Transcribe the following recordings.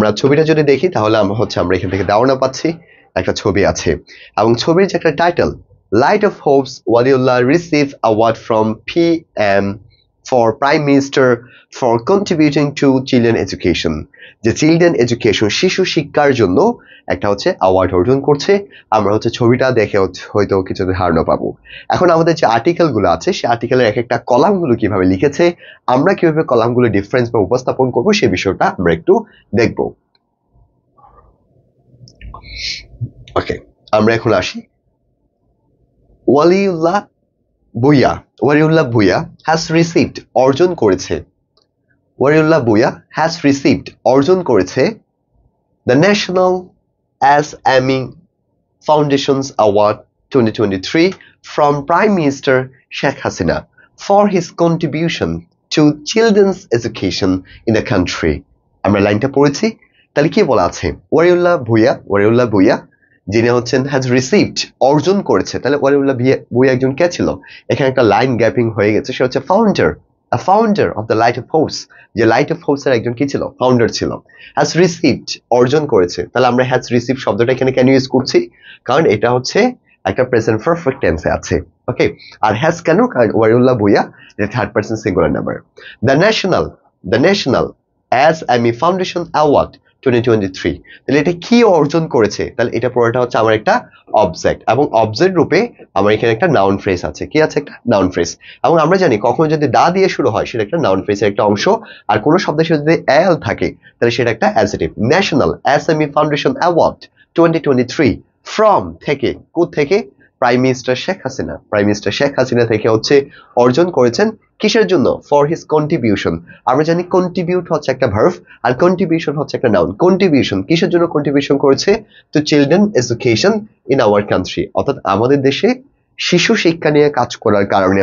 আমরা ছবিটা যদি দেখি তাহলে আমরা এখান থেকে ধারণা পাচ্ছি একটা ছবি আছে এবং ছবির যে একটা title light of Hopes Waliullah receive award from PM for Prime Minister for contributing to children education যে চিলড্রেন এডুকেশন শিশু শিক্ষার জন্য একটা অ্যাওয়ার্ড অর্জন করছে আমরা ছবিটা দেখে হয়তো কিছু ধারণা পাবো এখন আমাদের যে আর্টিকেলগুলো আছে সেই আর্টিকেলের এক একটা কলামগুলো কিভাবে লিখেছে আমরা কিভাবে কলামগুলো ডিফারেন্স বা উপস্থাপন করব সেই বিষয়টা আমরা একটু দেখব ওকে আমরা এখন আসি ওয়ালিউল্লাহ ভুঁইয়া has received অর্জন করেছে ওয়ালিউল্লাহ ভুঁইয়া has received অর্জন করেছে the National SME Foundation's Award 2023 from Prime Minister Sheikh Hasina for his contribution to children's education in the country আমরা লাইনটা পড়েছি তাহলে কি বলা আছে ওয়ালিউল্লাহ ভুঁইয়া যিনি has received অর্জন করেছে তাহলে ওয়ালিউল্লাহ ভুঁইয়া একজন কে ছিল এখানে একটা লাইন গ্যাপিং হয়ে গেছে সে founder of the Light of Hopes যে Light of Hopes এর একজন কি ছিল ফাউন্ডার ছিল has received অর্জন করেছে তাহলে আমরা has received শব্দটা এখানে কেন ইউজ করছি কারণ এটা একটা প্রেজেন্ট পারফেক্ট টেন্সে আছে ওকে আর has কেন কারণ ওয়ালিউল্লাহ ভুঁইয়া এটা third person singular number the national SME Foundation Award 2023 তাহলে এটা কি অর্জন করেছে তাহলে এটা পুরোটা আমার একটা অবজেক্ট এবং অবজেক্ট রূপে আমার এখানে একটা নাউন ফ্রেজ আছে কি আছে একটা নাউন ফ্রেজ এবং আমরা জানি কখনো যদি দা দিয়ে শুরু হয় সেটা একটা নাউন ফ্রেজের একটা অংশ আর কোন শব্দের সাথে যদি এল থাকে তাহলে সেটা একটা adjective national SME foundation award 2023 from থেকে কোথা থেকে প্রাইম মিনিস্টার শেখ হাসিনা থেকে অর্জন করেছেন কিসের জন্য ফর হিজ কন্ট্রিবিউশন আমরা জানি কন্ট্রিবিউট একটা ভার্ব আর কন্ট্রিবিউশন একটা নাউন কন্ট্রিবিউশন কিসের জন্য কন্ট্রিবিউশন করেছে to children education in our country অর্থাৎ আমাদের দেশে শিশু শিক্ষা নিয়ে কাজ করার কারণে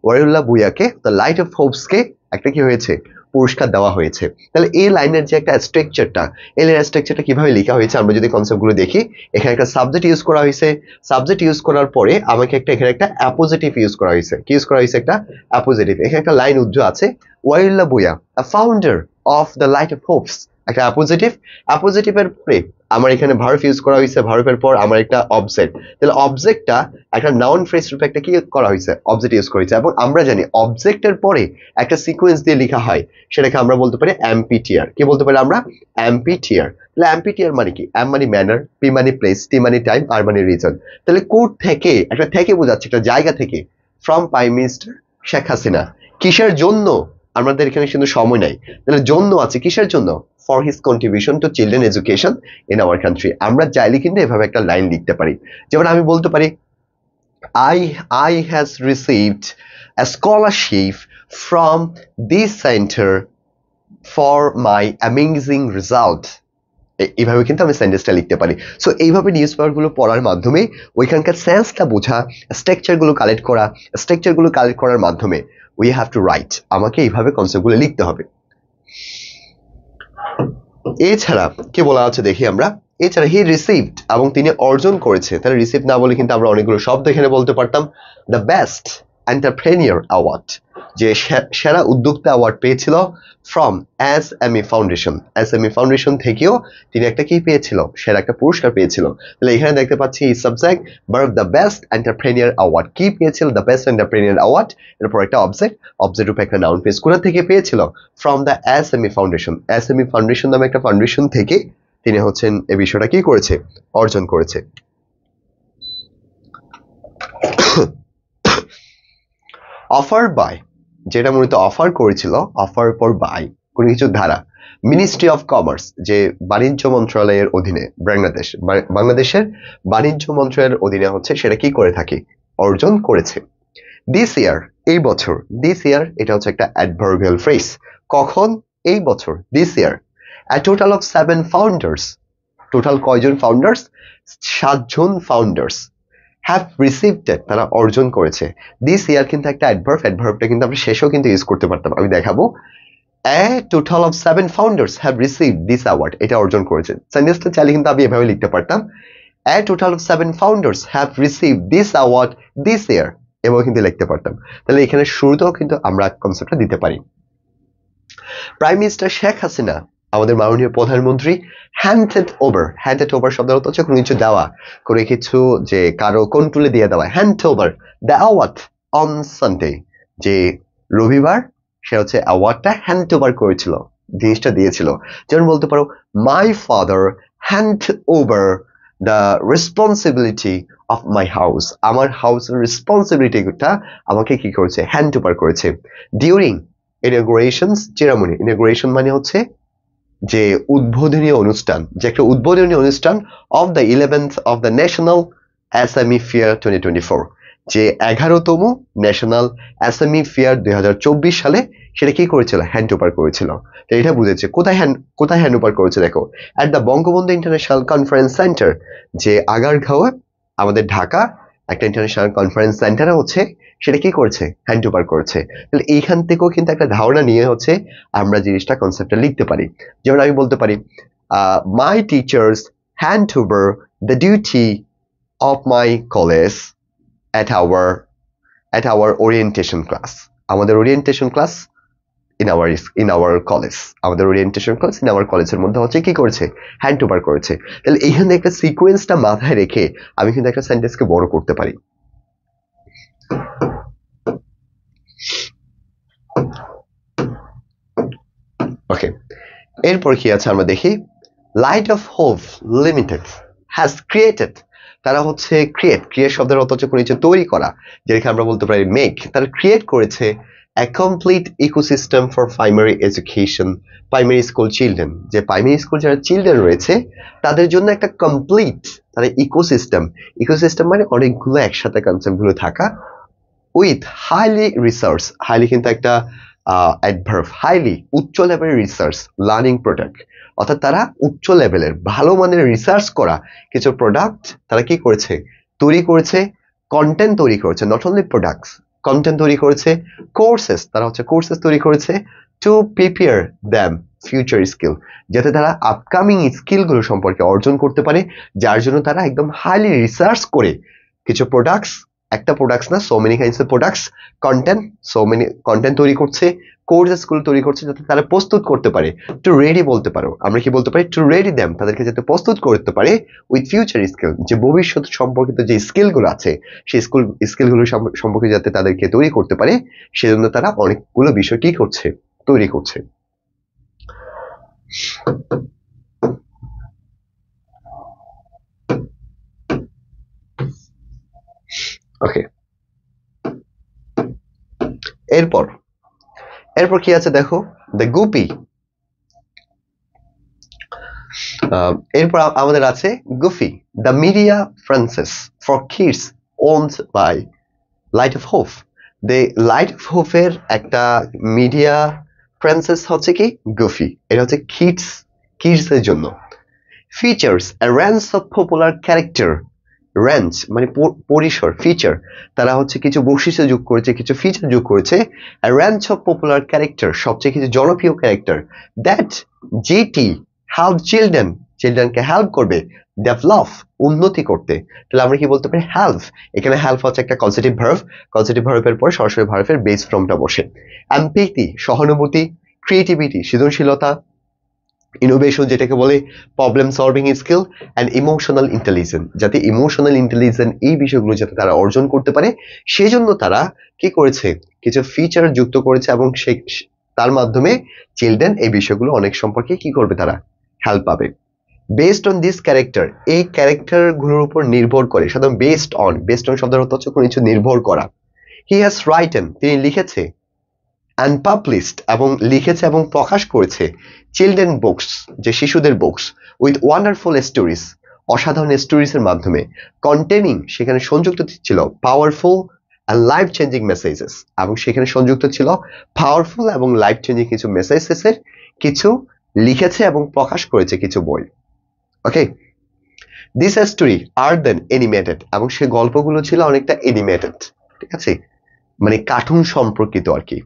ওয়ালিউল্লাহ ভুঁইয়াকে দ্য লাইট অফ হোপস কে একটা কি হয়েছে পুরস্কার দেওয়া হয়েছে তাহলে এই লাইনের যে একটা স্ট্রাকচারটা কিভাবে লেখা হয়েছে আমরা যদি কনসেপ্টগুলো দেখি এখানে একটা সাবজেক্ট ইউজ করা হয়েছে সাবজেক্ট ইউজ করার পরে আমাকে এখানে একটা অ্যাপোজিটিভ ইউজ করা হয়েছে কি ইউজ করা হয়েছে একটা অ্যাপোজিটিভ এখানে একটা লাইন উজ্জ্ব আছে Waliullah Bhuiyan founder of the light of Hopes একটা অ্যাপোজিটিভের পরে আমার এখানে ভার্ব ইউজ করা হয়েছে ভার্বের পর আমার একটা অবজেক্ট তাহলে অবজেক্টটা একটা নাউন ফ্রেজ রূপে একটা কি করা হয়েছে অবজেক্ট ইউজ করা হয়েছে এবং আমরা জানি অবজেক্টের পরে একটা সিকোয়েন্স দিয়ে লেখা হয় সেটাকে আমরা বলতে পারি এমপিটিআর কি বলতে পারি আমরা এমপিটিআর তাহলে এমপিটিআর মানে কি এম মানে ম্যানার পি মানে প্লেস টি মানে টাইম আর মানে রিজন তাহলে কোড থেকে একটা থেকে বোঝাচ্ছে একটা জায়গা থেকে from prime minister Sheikh Hasina কিসের জন্য আমাদের এখানে কিন্তু সময় নাই তাহলে জন্য আছে কিসের জন্য for his contribution to children education in our country আমরা চাইলে কিন্তু এভাবে একটা লাইন লিখতে পারি যেমন আমি বলতে পারি I has received a scholarship from this center for my amazing result এইভাবে কিন্তু আমি সেন্টেন্সটা লিখতে পারি সো এইভাবে নিউজ পেপার গুলো পড়ার মাধ্যমে ওইখানকার সেন্সটা বোঝা স্ট্রাকচারগুলো কালেক্ট করার মাধ্যমে we have to write আমাকে এইভাবে কনসেপ্টগুলো লিখতে হবে এছাড়া কি বলা আছে দেখি আমরা এছাড়া হি রিসিভড এবং তিনি অর্জন করেছে তাহলে রিসিভ না বলে কিন্তু আমরা অনেকগুলো শব্দ এখানে বলতে পারতাম দ্য বেস্ট এন্টারপ্রেনিয়র অ্যাওয়ার্ড যে সেরা উদ্যোক্তা অ্যাওয়ার্ড পেয়েছিল ফ্রম এসএমই ফাউন্ডেশন থেকেও তিনি একটা কি পেয়েছিল সেরা একটা পুরস্কার পেয়েছিল তাহলে এখানে দেখতে পাচ্ছি subject verb the best entrepreneur award কি পেয়েছিল দ্য বেস্ট এন্টারপ্রেনিয়র অ্যাওয়ার্ড এরপর একটা অবজেক্ট রূপে একটা নাউন ফ্রেজ কোথা থেকে পেয়েছিল ফ্রম দ্য এসএমই ফাউন্ডেশন নামে একটা ফাউন্ডেশন থেকে তিনি এই বিষয়টা কি করেছে অর্জন করেছে অফার বাই যেটা মূলত অফার করেছিল অফার পর বাই কোন কিছু ধারা মিনিস্ট্রি অফ কমার্স যে বাণিজ্য মন্ত্রণালয়ের অধীনে বাংলাদেশের বাণিজ্য মন্ত্রণালয়ের অধীনে সেটা কি করে থাকে অর্জন করেছে দিস ইয়ার এই বছর দিস ইয়ার এটা একটা অ্যাডভার্বিয়াল ফ্রেজ কখন এই বছর this year a total of 7 founders total কয়জন ফাউন্ডার্স 7 জন ফাউন্ডার্স have received it তারা অর্জন করেছে দিস ইয়ার কিন্তু একটা অ্যাডভার্বটা কিন্তু আমরা শেষেও কিন্তু ইউজ করতে পারতাম আমি দেখাবো a total of 7 founders have received this award এটা অর্জন করেছে সেন্টেন্সটা চাইলে কিন্তু আমি এভাবে লিখতে পারতাম a total of 7 founders have received this award this year এভাবে কিন্তু লিখতে পারতাম তাহলে এখানে শুরুতেও কিন্তু আমরা কনসেপ্টটা দিতে পারি প্রাইম মিনিস্টার শেখ হাসিনা আমাদের মাননীয় প্রধানমন্ত্রী হ্যান্ডেড ওভার শব্দের অর্থ হচ্ছে কোনো কিছু দেওয়া, কোনো কিছু যে কারো কন্ট্রোলে দিয়ে দেওয়া। Hand over the award on Sunday, যে রবিবার সে হচ্ছে অ্যাওয়ার্ডটা হ্যান্ড ওভার করেছিল, জিনিসটা দিয়েছিল। যেমন বলতে পারো my father hand over the responsibility of my house, আমার হাউসের রেসপন্সিবিলিটিটা আমাকে কি করেছে, হ্যান্ড ওভার করেছে। ডিউরিং ইনঅগ্রেশন সেরেমনি, ইনঅগ্রেশন মানে হচ্ছে যে উদ্বোধনী অনুষ্ঠান, যে একটা উদ্বোধনী অনুষ্ঠান of the 11th of the national SME fair 2024, যে 11তম ন্যাশনাল এসএমই ফেয়ার 2024 সালে সেটা কি করেছিল, হ্যান্ড ওভার করেছিল। তো এটা বুঝেছে কোথায় হ্যান্ড ওভার করেছে, দেখো at the Bangabandhu international conference centre, যে আগারগাঁও আমাদের ঢাকা একটা ইন্টারন্যাশনাল কনফারেন্স সেন্টারে হচ্ছে সেটা কি করেছে, হ্যান্ড ওভার করেছে। তাহলে এইখান থেকেও কিন্তু একটা ধারণা নিয়ে হচ্ছে আমরা জিনিসটা কনসেপ্টটা লিখতে পারি। যেমন আমি বলতে পারি মাই teachers hand over the duty of my college at our orientation class, আমাদের orientation class in our college, আমাদের ওরিয়েন্টেশন ক্লাস in our কলেজের মধ্যে হচ্ছে কি করেছে, হ্যান্ড ওভার করেছে। তাহলে এইখানে একটা সিকোয়েন্সটা মাথায় রেখে আমি কিন্তু একটা সেন্টেন্সকে বড় করতে পারি। ওকে, এরপর কি আছে আমরা দেখি। Light of hope limited has created, তারা হচ্ছে ক্রিয়েট শব্দের অর্থ হচ্ছে কোনো কিছু তৈরি করা, যেটাকে আমরা বলতে পারি মেক। তারা ক্রিয়েট করেছে a complete ecosystem for primary education, primary school children, যে প্রাইমারি স্কুল যারা চিলড্রেন রয়েছে তাদের জন্য একটা কমপ্লিট তারা ইকোসিস্টেম মানে অনেকগুলো একসাথে কনসেপ্টগুলো থাকা, উইথ হাইলি রিসার্চ, হাইলি কিন্তু একটা অ্যাডভার্ব, হাইলি উচ্চ লেভেলের রিসার্চ লার্নিং প্রোডাক্ট, অর্থাৎ তারা উচ্চ লেভেলের ভালো মানের রিসার্চ করা কিছু প্রোডাক্ট তারা কি করেছে, তৈরি করেছে, কন্টেন্ট তৈরি করেছে, নট অনলি প্রোডাক্টস, কন্টেন্ট তৈরি করেছে, কোর্সেস, তারা হচ্ছে কোর্সেস তৈরি করেছে to prepare them future skill, যাতে তারা আপকামিং স্কিলগুলো সম্পর্কে অর্জন করতে পারে, যার জন্য তারা একদম হাইলি রিসার্চ করে কিছু প্রোডাক্টস, একটা প্রোডাক্টস না, so many kinds of products, content তৈরি করছে, কোর্সেস গুলো তৈরি করছে, যাতে তারা প্রস্তুত করতে পারে, টু রেডি বলতে পারো, আমরা কি বলতে পারি, টু রেডি দ্যাম, তাদেরকে যাতে প্রস্তুত করতে পারে উইথ ফিউচার স্কিল, যে ভবিষ্যৎ সম্পর্কিত যে স্কিলগুলো আছে সেই স্কিলগুলো সম্পর্কে যাতে তাদেরকে তৈরি করতে পারে, সেজন্য তারা অনেকগুলো বিষয় কি করছে, তৈরি করছে। ওকে, এরপর কি আছে দেখো, দ্য গুপি, এরপর আমাদের আছে গুফি, the media franchise for kids owned by light of hope, the light of হোপের একটা মিডিয়া ফ্রান্সেস হচ্ছে কি গুফি, এটা হচ্ছে কিডসের জন্য। Features a range of popular character, range মানে পরিসর, ফিচার তারা হচ্ছে কিছু বৈশিষ্ট্য যোগ করেছে, কিছু ফিচার যোগ করেছে, a range of popular character সবচেয়ে কিছু জনপ্রিয় ক্যারেক্টার, দ্যাট যেটি হেল্প চিলড্রেনকে হেল্প করবে, ডেভেলপ উন্নতি করতে। তাহলে আমরা কি বলতে পারি, হেল্প, এখানে হেল্প হচ্ছে একটা কনসেটিভ ভার্বের পর সরাসরি ভার্বের বেস ফর্মটা বসে। এমপ্যাথি সহানুভূতি, ক্রিয়েটিভিটি সৃজনশীলতা, ইনোভেশন যেটাকে বলে problem solving skill, and emotional intelligence, যাতে ইমোশনাল ইন্টেলিজেন্স এই বিষয়গুলো যাতে তারা অর্জন করতে পারে, সেজন্য তারা কি করেছে, কিছু ফিচার যুক্ত করেছে, এবং তার মাধ্যমে চিলড্রেন এই বিষয়গুলো অনেক সম্পর্কে কি করবে, তারা হেল্প পাবে। বেসড অন দিস ক্যারেক্টার, এই ক্যারেক্টার গুলোর উপর নির্ভর করে, সাধারণত বেসড অন শব্দের অর্থ হচ্ছে কোনো কিছু নির্ভর করা। হি হ্যাজ রাইটেন, তিনি লিখেছে, and published এবং লিখেছে এবং প্রকাশ করেছে, চিলড্রেন বুকস, যে শিশুদের বুকস, উইথ ওয়ান্ডারফুল স্টোরিজ, অসাধারণ স্টোরিজের মাধ্যমে, কন্টেনিং সেখানে সংযুক্ত ছিল powerful and life changing messages, এবং সেখানে সংযুক্ত ছিল পাওয়ারফুল এবং লাইফ চেঞ্জিং কিছু মেসেজেসের কিছু লিখেছে এবং প্রকাশ করেছে কিছু বই। ওকে, দিস স্টোরি আর দেন অ্যানিমেটেড, এবং সে গল্পগুলো ছিল অনেকটা অ্যানিমেটেড, ঠিক আছে, মানে কার্টুন সম্পর্কিত আর কি।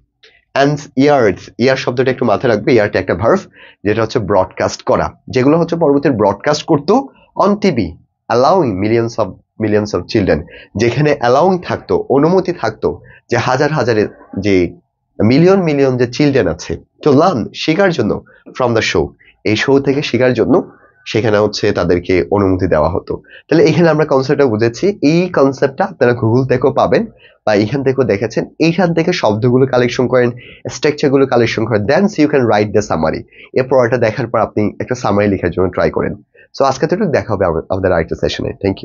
And ইয়ার শব্দটা একটু মাথায় রাখবে, ইয়ারটা একটা ভার্ব যেটা হচ্ছে ব্রডকাস্ট করা, যেগুলো হচ্ছে পরবর্তী ব্রডকাস্ট করতো on TV, allowing millions of children, যেখানে অ্যালাউইং থাকতো, অনুমতি থাকতো, যে হাজারের যে মিলিয়ন যে চিলড্রেন আছে, তো লার্ন শেখার জন্য, ফ্রম দ্য শো এই শো থেকে শেখার জন্য সেখানে হচ্ছে তাদেরকে অনুমতি দেওয়া হতো। তাহলে এখানে আমরা কনসেপ্টটা বুঝেছি। এই কনসেপ্টটা আপনারা গুগল থেকেও পাবেন বা এখান থেকেও দেখেছেন। এইখান থেকে শব্দগুলো কালেকশন করেন, স্ট্রাকচারগুলো কালেকশন করেন, then you can write the summary. এই পড়াটা দেখার পর আপনি একটা সামারি লেখার জন্য ট্রাই করেন। সো আজকে তো দেখা হবে আমাদের আরেকটা সেশনে। Thank you.